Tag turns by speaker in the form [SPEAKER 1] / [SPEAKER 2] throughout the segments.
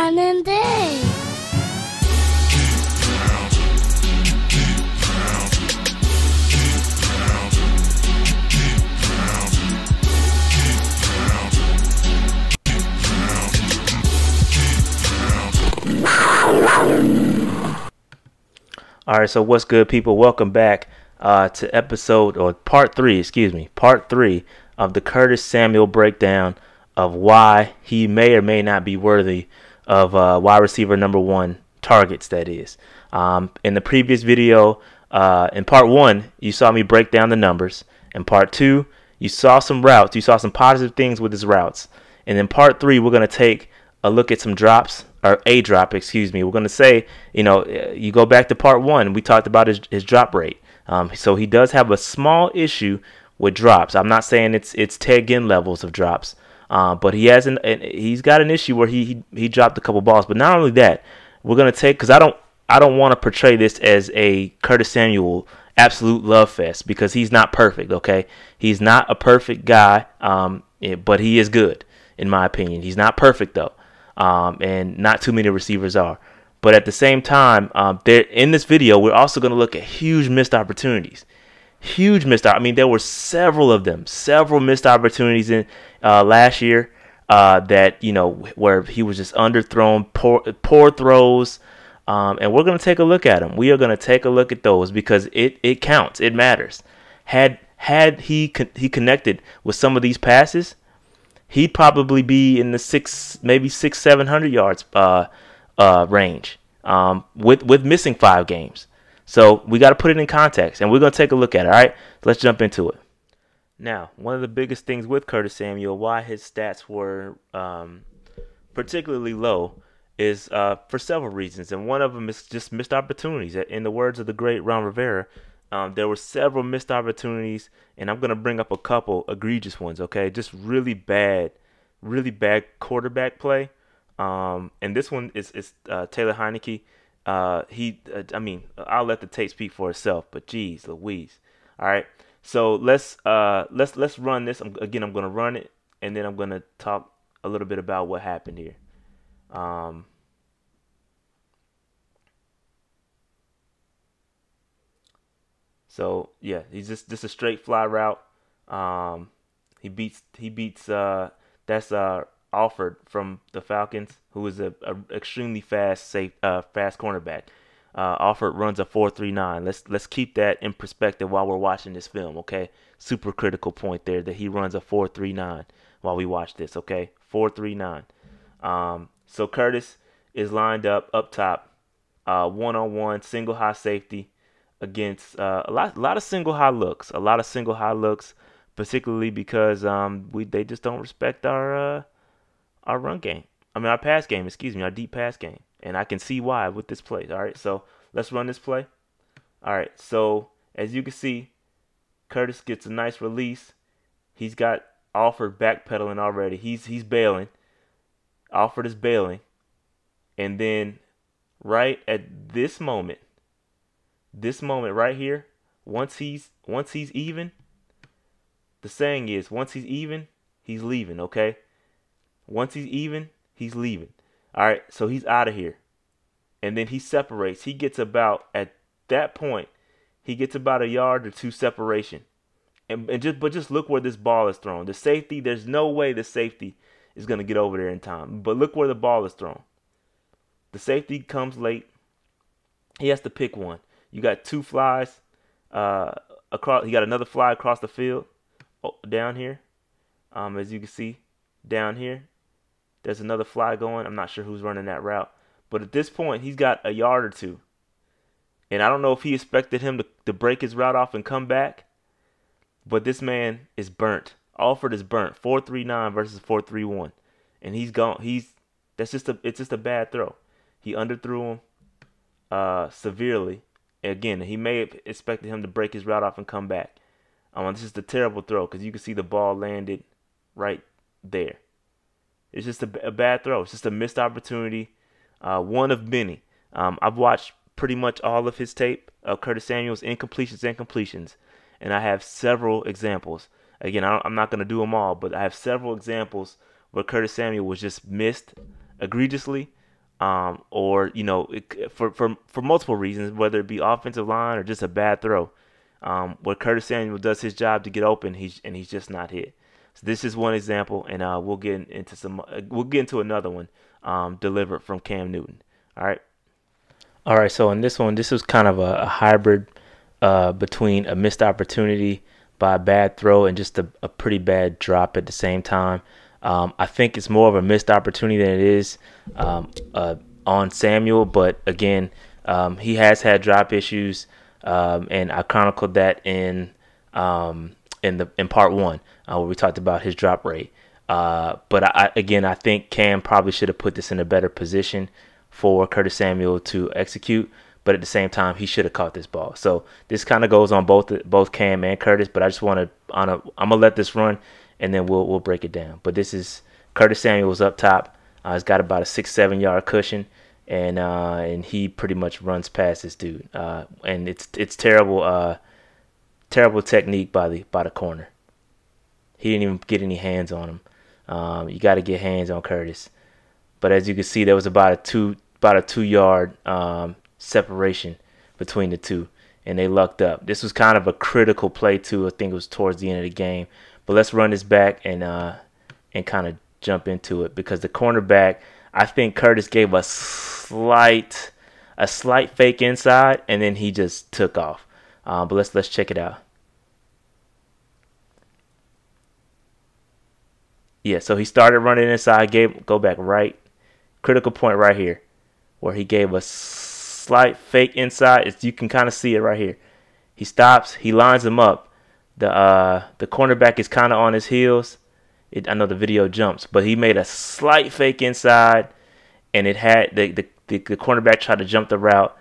[SPEAKER 1] Diamond Day.
[SPEAKER 2] All right, so what's good, people? Welcome back to part three of the Curtis Samuel breakdown of why he may or may not be worthy of wide receiver number one targets, that is. In the previous video, in part one, you saw me break down the numbers. In part two, you saw some routes. You saw some positive things with his routes. And in part three, we're going to take a look at some drops. Or a drop, excuse me. We're going to say, you go back to part one, we talked about his drop rate. So he does have a small issue with drops. I'm not saying it's Ted Ginn levels of drops, but he's got an issue where he dropped a couple balls. But not only that, we're going to take, because I don't want to portray this as a Curtis Samuel absolute love fest, because he's not perfect, okay? He's not a perfect guy, but he is good, in my opinion. He's not perfect, though. And not too many receivers are. But at the same time, in this video, we're also going to look at huge missed opportunities. There were several of them, several missed opportunities in last year that, where he was just underthrown, poor throws. And we're going to take a look at them. We are going to take a look at those because it counts. It matters. Had he connected with some of these passes, he'd probably be in the maybe 700 yards range with missing 5 games. So we got to put it in context, and we're going to take a look at it. All right, let's jump into it. Now, one of the biggest things with Curtis Samuel, why his stats were particularly low, is for several reasons, and one of them is just missed opportunities. In the words of the great Ron Rivera, there were several missed opportunities, and I'm going to bring up a couple egregious ones, okay? Just really bad quarterback play. And this one is Taylor Heineke. I'll let the tape speak for itself, but geez Louise. All right, so let's run this. I'm going to run it, and then I'm going to talk a little bit about what happened here. So yeah, he's just a straight fly route. He beats that's Alford from the Falcons, who is a extremely fast cornerback. Alford runs a 4.39. Let's keep that in perspective while we're watching this film, okay? Super critical point there that he runs a 4.39 while we watch this, okay? 4.39. So Curtis is lined up top, one-on-one, single high safety against a lot of single high looks, particularly because they just don't respect our run game. Our pass game, our deep pass game, and I can see why with this play. All right, so let's run this play. All right, so as you can see, Curtis gets a nice release. He's got Alford backpedaling already. He's bailing. Alford is bailing, and then right at this moment right here, once he's even, the saying is once he's even, he's leaving, okay? Once he's even, he's leaving. All right, so he's out of here. And then he separates. He gets about, at that point, he gets about a yard or two separation. But just look where this ball is thrown. The safety, there's no way the safety is going to get over there in time. But look where the ball is thrown. The safety comes late. He has to pick one. You got 2 flies across. You got another fly across the field down here. As you can see down here, there's another fly going. I'm not sure who's running that route, but at this point, he's got a yard or two, and I don't know if he expected him to break his route off and come back. But this man is burnt. Alford is burnt. 4.39 versus 4.31, and he's gone. It's just a bad throw. He underthrew him severely. Again, he may have expected him to break his route off and come back. This is a terrible throw because you can see the ball landed right there. It's just a bad throw. It's just a missed opportunity, one of many. I've watched pretty much all of his tape of Curtis Samuel's incompletions and completions, and I have several examples. Again, I'm not going to do them all, but I have several examples where Curtis Samuel was just missed egregiously or for multiple reasons, whether it be offensive line or just a bad throw. Where Curtis Samuel does his job to get open, he's just not hit. So this is one example, and we'll get into another one delivered from Cam Newton. All right. All right. So in this one, this was kind of a hybrid between a missed opportunity by a bad throw and just a pretty bad drop at the same time. I think it's more of a missed opportunity than it is on Samuel, but again, he has had drop issues, and I chronicled that in part one where we talked about his drop rate. But I think Cam probably should have put this in a better position for Curtis Samuel to execute. But at the same time, he should have caught this ball. So this kind of goes on both Cam and Curtis. But I just want to I'm gonna let this run, and then we'll break it down. But this is Curtis Samuel's up top. He's got about a 6-7 yard cushion, and he pretty much runs past this dude. And it's terrible technique by the corner. He didn't even get any hands on him. You got to get hands on Curtis. But as you can see, there was about a 2 yard separation between the two, and they lucked up. This was kind of a critical play too. I think it was towards the end of the game. But let's run this back and kind of jump into it, because the cornerback, I think Curtis gave a slight fake inside, and then he just took off. But let's check it out. Yeah, so he started running inside, go back right, critical point right here, where he gave a slight fake inside. You can kind of see it right here. He stops, he lines him up. The cornerback is kind of on his heels. I know the video jumps, but he made a slight fake inside, and it had the cornerback tried to jump the route,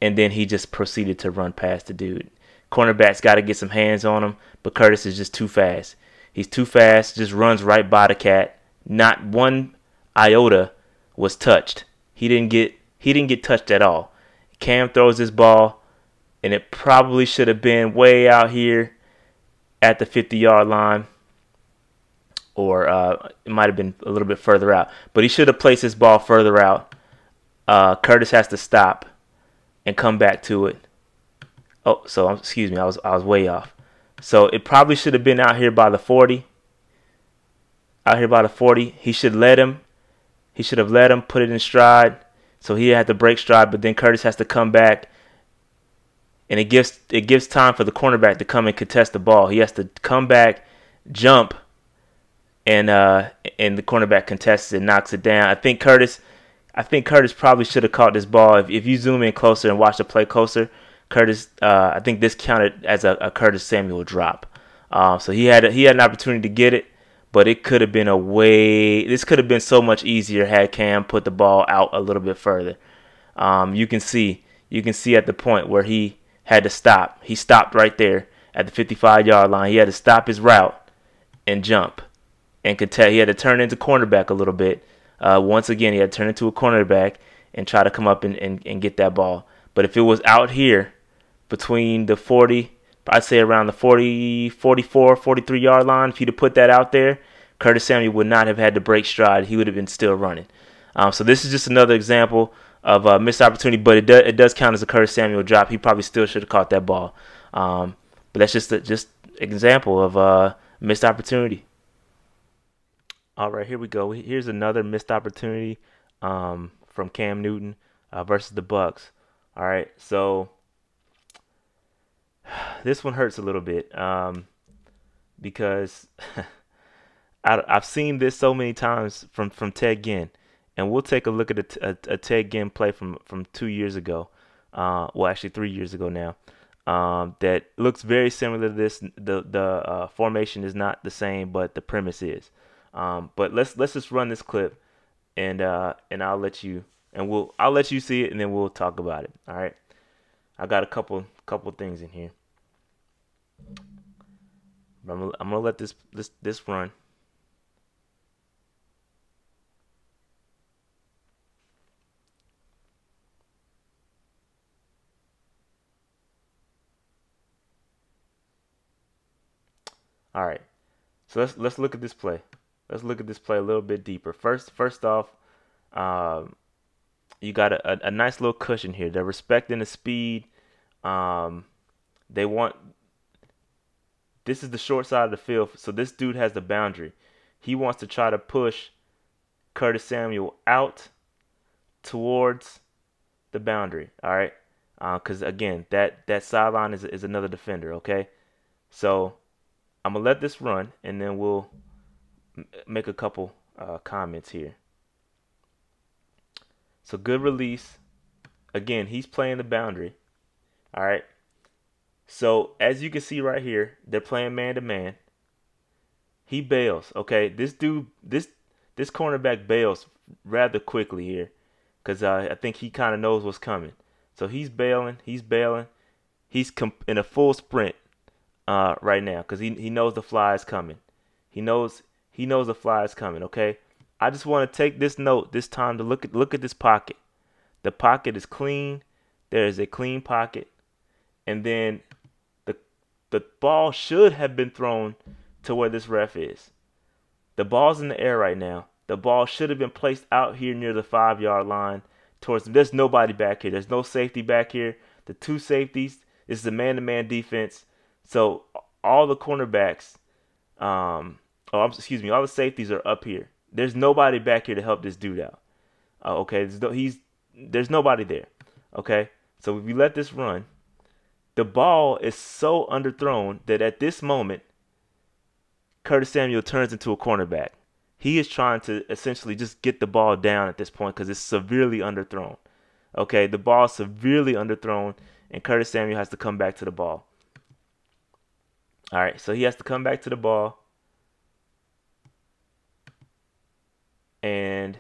[SPEAKER 2] and then he just proceeded to run past the dude. Cornerback's got to get some hands on him, but Curtis is just too fast. He's too fast, just runs right by the cat. Not one iota was touched. He didn't get touched at all. Cam throws this ball, and it probably should have been way out here at the 50-yard line, or it might have been a little bit further out. But he should have placed his ball further out. Curtis has to stop and come back to it. Oh, so excuse me, I was way off. So it probably should have been out here by the 40. Out here by the 40. He should let him. He should have let him put it in stride. So he had to break stride, but then Curtis has to come back, and it gives time for the cornerback to come and contest the ball. He has to come back, jump, and the cornerback contests it, knocks it down. I think Curtis probably should have caught this ball. If you zoom in closer and watch the play closer, Curtis, I think this counted as a Curtis Samuel drop. So he had an opportunity to get it, but it could have been this could have been so much easier had Cam put the ball out a little bit further. You can see at the point where he had to stop. He stopped right there at the 55-yard line. He had to stop his route and jump and contest. He had to turn into cornerback a little bit. Once again, he had to turn into a cornerback and try to come up and get that ball. But if it was out here between the 40, I'd say around the 40, 44, 43-yard line, if he'd have put that out there, Curtis Samuel would not have had to break stride. He would have been still running. So this is just another example of a missed opportunity, but it does count as a Curtis Samuel drop. He probably still should have caught that ball. But that's just an example of a missed opportunity. All right, here we go. Here's another missed opportunity from Cam Newton versus the Bucks. All right, so this one hurts a little bit because I've seen this so many times from Ted Ginn, and we'll take a look at a Ted Ginn play from 2 years ago. Well, actually 3 years ago now. That looks very similar to this. The formation is not the same, but the premise is. But let's just run this clip, and I'll let you see it, and then we'll talk about it. All right. I got a couple things in here. I'm gonna let this run. All right. So let's look at this play. Let's look at this play a little bit deeper. First off, you got a nice little cushion here. They're respecting the speed. Um, they want this is the short side of the field, so this dude has the boundary. He wants to try to push Curtis Samuel out towards the boundary. All right, because again, that sideline is another defender. Okay, so I'm gonna let this run, and then we'll make a couple comments here. So good release. Again, he's playing the boundary. All right. So as you can see right here, they're playing man to man. He bails. Okay, this dude, this cornerback bails rather quickly here, because I think he kind of knows what's coming. So he's bailing. He's bailing. He's in a full sprint right now, because he knows the fly is coming. He knows the fly is coming. Okay, I just want to take this note this time to look at this pocket. The pocket is clean. There is a clean pocket, and then the ball should have been thrown to where this ref is. The ball's in the air right now. The ball should have been placed out here near the 5-yard line towards them. There's nobody back here. There's no safety back here. The two safeties, this is a man-to-man defense. So all the cornerbacks, all the safeties are up here. There's nobody back here to help this dude out. Okay, there's nobody there. Okay, so if we let this run, the ball is so underthrown that at this moment, Curtis Samuel turns into a cornerback. He is trying to essentially just get the ball down at this point because it's severely underthrown. Okay, the ball is severely underthrown, and Curtis Samuel has to come back to the ball. All right, so he has to come back to the ball. And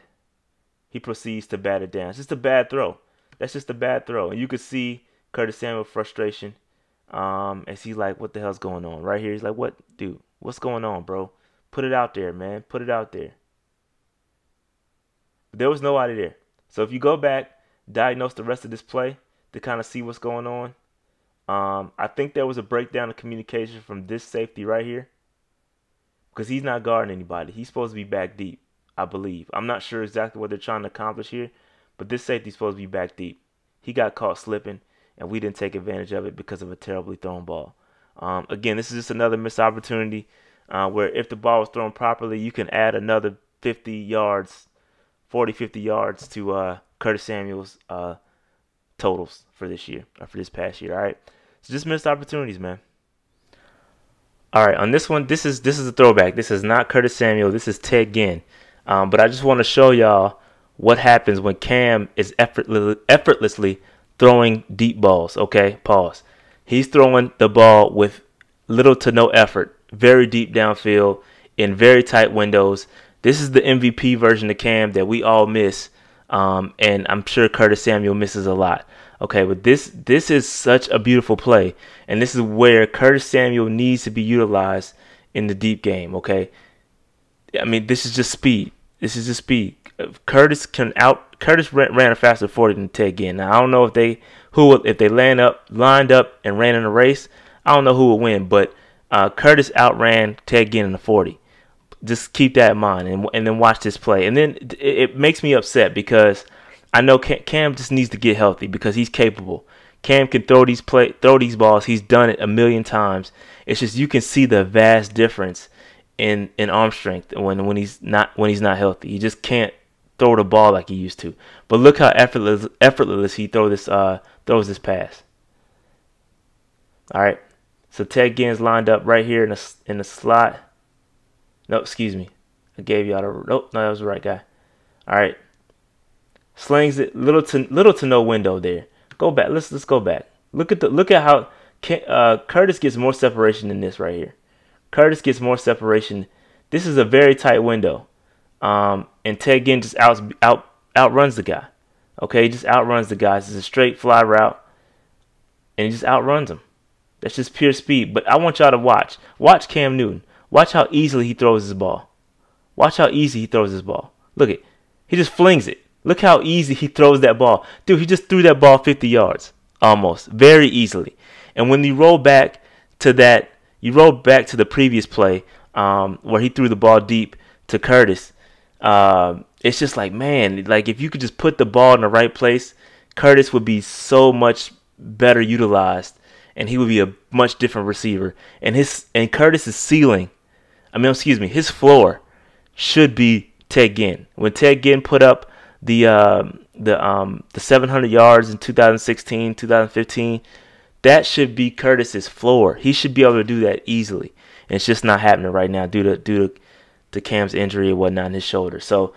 [SPEAKER 2] he proceeds to bat it down. It's just a bad throw. That's just a bad throw. And you can see Curtis Samuel's frustration as he's like, what the hell's going on? Right here, he's like, what, dude? What's going on, bro? Put it out there, man. Put it out there. But there was nobody there. So if you go back, diagnose the rest of this play to kind of see what's going on. I think there was a breakdown of communication from this safety right here, because he's not guarding anybody. He's supposed to be back deep, I believe. I'm not sure exactly what they're trying to accomplish here, but this safety's supposed to be back deep. He got caught slipping, and we didn't take advantage of it because of a terribly thrown ball. Again, this is just another missed opportunity where if the ball was thrown properly, you can add another 50 yards, 40, 50 yards to Curtis Samuel's totals for this year, or for this past year. All right, so just missed opportunities, man. All right, on this one, this is a throwback. This is not Curtis Samuel. This is Ted Ginn. But I just want to show y'all what happens when Cam is effortlessly throwing deep balls. Okay, pause. He's throwing the ball with little to no effort, very deep downfield in very tight windows. This is the MVP version of Cam that we all miss, and I'm sure Curtis Samuel misses a lot. Okay, but this is such a beautiful play, and this is where Curtis Samuel needs to be utilized in the deep game. Okay, I mean, this is just speed. This is just speed. Curtis ran a faster 40 than Ted Ginn. Now I don't know if they lined up and ran in a race. I don't know who would win, but Curtis outran Ted Ginn in the 40. Just keep that in mind, and then watch this play. And then it makes me upset because I know Cam just needs to get healthy because he's capable. Cam can throw these balls. He's done it a million times. It's just you can see the vast difference in arm strength when he's not healthy. He just can't throw the ball like he used to. But look how effortless he throws this pass. All right, so Ted Ginn's lined up right here in the slot. No, excuse me, I gave y'all no, that was the right guy. All right, slings it little to no window there. Go back. Let's go back. Look at how Curtis gets more separation than this right here. Curtis gets more separation. This is a very tight window. And Ted Ginn just outruns the guy. Okay, he just outruns the guy. It's a straight fly route, and he just outruns him. That's just pure speed. But I want y'all to watch Cam Newton. Watch how easily he throws his ball. Watch how easy he throws his ball. Look it. He just flings it. Look how easy he throws that ball. Dude, he just threw that ball 50 yards almost, very easily. And when you roll back to the previous play where he threw the ball deep to Curtis, it's just like, man, like if you could just put the ball in the right place, Curtis would be so much better utilized, and he would be a much different receiver. And Curtis's ceiling, his floor should be Ted Ginn. When Ted Ginn put up the 700 yards in 2016, 2015, that should be Curtis's floor. He should be able to do that easily, and it's just not happening right now due to Cam's injury and whatnot in his shoulder. So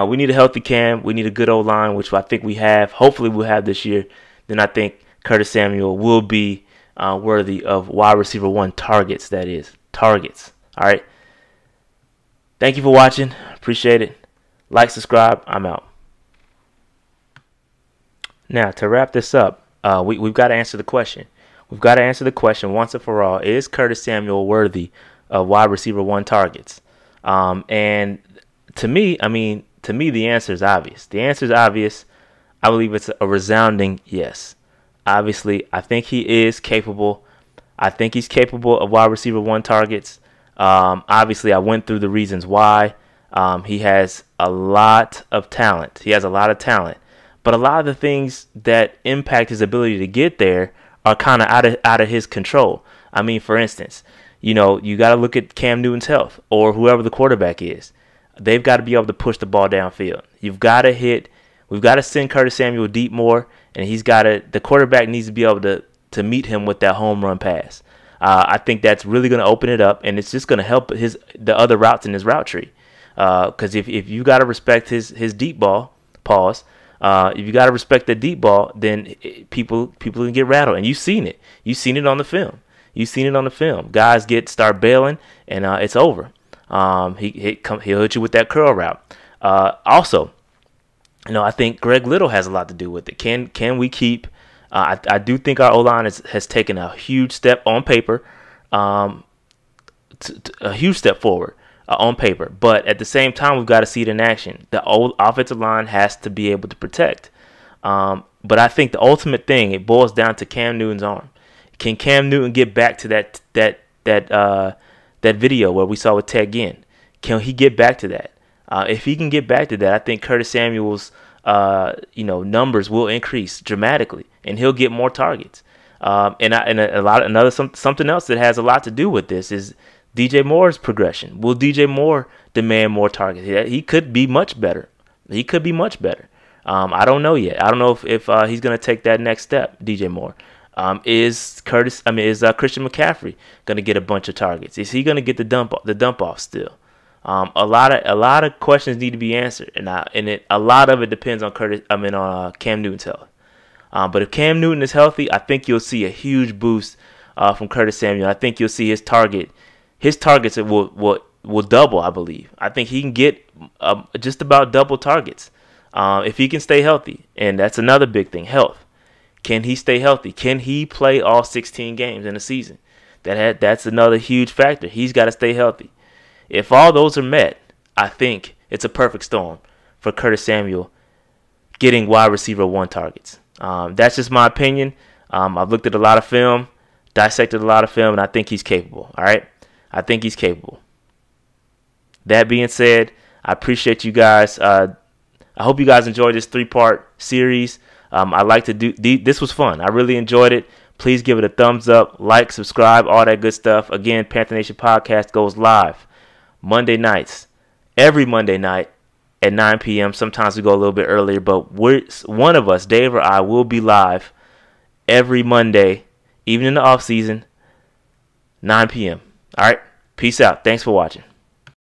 [SPEAKER 2] we need a healthy Cam. We need a good O-line, which I think we have. Hopefully we'll have this year. Then I think Curtis Samuel will be worthy of wide receiver 1 targets, that is. Targets. All right. Thank you for watching. Appreciate it. Like, subscribe. I'm out. Now, to wrap this up, we've got to answer the question. We've got to answer the question once and for all. Is Curtis Samuel worthy of wide receiver 1 targets? And to me, the answer is obvious. The answer is obvious. I believe it's a resounding yes. Obviously, I think he is capable. I think he's capable of wide receiver 1 targets. Obviously, I went through the reasons why. He has a lot of talent. But a lot of the things that impact his ability to get there are kind of out of his control. I mean, for instance, you got to look at Cam Newton's health or whoever the quarterback is. They've got to be able to push the ball downfield. We've got to send Curtis Samuel deep more, and the quarterback needs to be able to meet him with that home run pass. I think that's really going to open it up, and it's just going to help the other routes in his route tree. Because if you got to respect his deep ball, pause. If you got to respect the deep ball, then people can get rattled, and you've seen it. You've seen it on the film. Guys start bailing, and it's over. He'll hit you with that curl route. Also, I think Greg Little has a lot to do with it. Can we keep? I do think our O-line has taken a huge step on paper, a huge step forward on paper. But at the same time, we've got to see it in action. The old offensive line has to be able to protect. But I think the ultimate thing, it boils down to Cam Newton's arm. Can Cam Newton get back to that video where we saw with Ted Ginn? Can he get back to that? If he can get back to that, I think Curtis Samuel's numbers will increase dramatically, and he'll get more targets. Something else that has a lot to do with this is DJ Moore's progression. Will DJ Moore demand more targets? He could be much better. I don't know yet. I don't know if he's going to take that next step, DJ Moore. Is Christian McCaffrey going to get a bunch of targets? Is he going to get the dump off still? A lot of questions need to be answered, and a lot of it depends on Cam Newton's health. But if Cam Newton is healthy, I think you'll see a huge boost from Curtis Samuel. I think you'll see his targets will double. I believe. I think he can get just about double targets if he can stay healthy, and that's another big thing: health. Can he stay healthy? Can he play all 16 games in a season? That's another huge factor. He's got to stay healthy. If all those are met, I think it's a perfect storm for Curtis Samuel getting wide receiver 1 targets. That's just my opinion. I've looked at a lot of film, dissected a lot of film, and I think he's capable. All right? I think he's capable. That being said, I appreciate you guys. I hope you guys enjoyed this 3-part series. I like to do this was fun. I really enjoyed it. Please give it a thumbs up, like, subscribe, all that good stuff. Again, Panther Nation Podcast goes live Monday nights, every Monday night at 9 p.m. Sometimes we go a little bit earlier, but one of us, Dave or I, will be live every Monday, even in the off season, 9 p.m. All right, peace out. Thanks for watching.